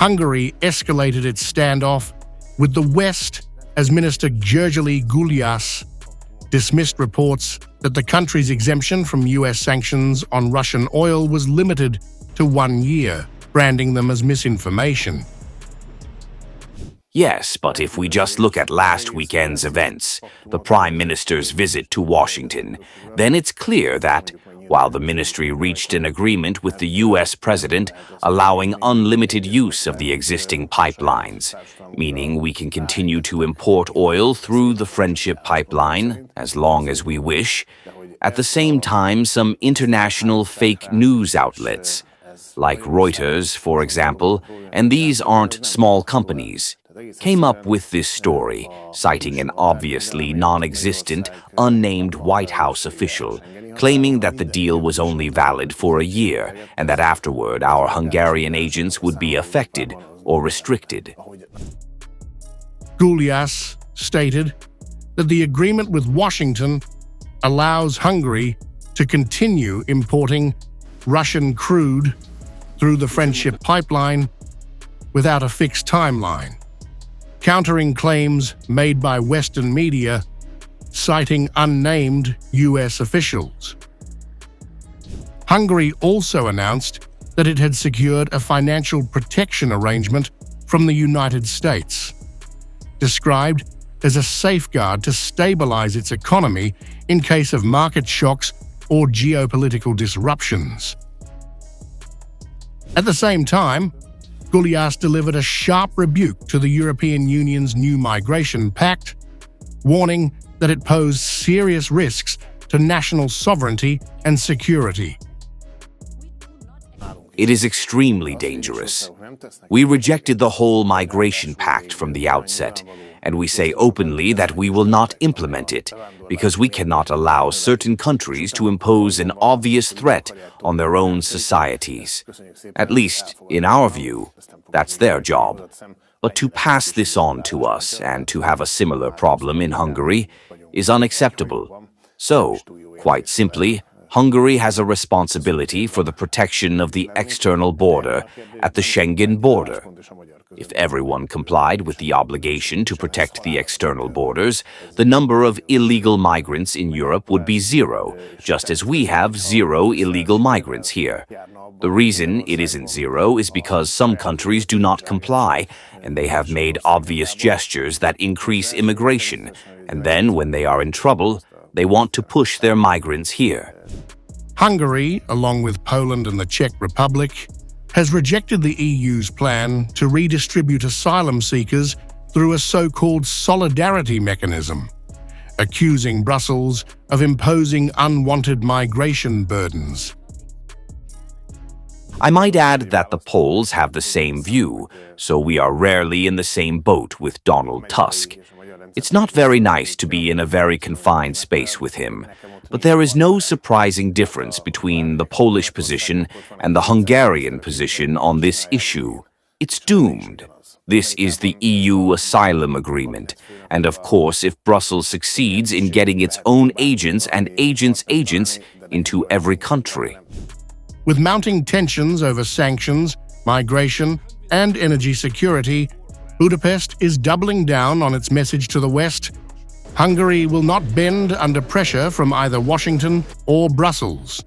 Hungary escalated its standoff with the West as Minister Gergely Gulyás dismissed reports that the country's exemption from US sanctions on Russian oil was limited to 1 year, branding them as misinformation. Yes, but if we just look at last weekend's events, the Prime Minister's visit to Washington, then it's clear that, while the ministry reached an agreement with the US President allowing unlimited use of the existing pipelines, meaning we can continue to import oil through the Friendship Pipeline as long as we wish, at the same time some international fake news outlets, like Reuters, for example, and these aren't small companies, came up with this story, citing an obviously non-existent, unnamed White House official, claiming that the deal was only valid for a year and that afterward our Hungarian agents would be affected or restricted. Gulyás stated that the agreement with Washington allows Hungary to continue importing Russian crude through the Friendship Pipeline without a fixed timeline, countering claims made by Western media citing unnamed US officials. Hungary also announced that it had secured a financial protection arrangement from the United States, described as a safeguard to stabilize its economy in case of market shocks or geopolitical disruptions. At the same time, Gulyás delivered a sharp rebuke to the European Union's new migration pact, warning that it posed serious risks to national sovereignty and security. It is extremely dangerous. We rejected the whole migration pact from the outset, and we say openly that we will not implement it because we cannot allow certain countries to impose an obvious threat on their own societies. At least, in our view, that's their job. But to pass this on to us and to have a similar problem in Hungary is unacceptable. So, quite simply, Hungary has a responsibility for the protection of the external border at the Schengen border. If everyone complied with the obligation to protect the external borders, the number of illegal migrants in Europe would be zero, just as we have zero illegal migrants here. The reason it isn't zero is because some countries do not comply, and they have made obvious gestures that increase immigration, and then when they are in trouble, they want to push their migrants here. Hungary, along with Poland and the Czech Republic, has rejected the EU's plan to redistribute asylum seekers through a so-called solidarity mechanism, accusing Brussels of imposing unwanted migration burdens. I might add that the Poles have the same view, so we are rarely in the same boat with Donald Tusk. It's not very nice to be in a very confined space with him, but there is no surprising difference between the Polish position and the Hungarian position on this issue. It's doomed. This is the EU asylum agreement, and of course if Brussels succeeds in getting its own agents and agents' agents into every country. With mounting tensions over sanctions, migration, and energy security, Budapest is doubling down on its message to the West: Hungary will not bend under pressure from either Washington or Brussels.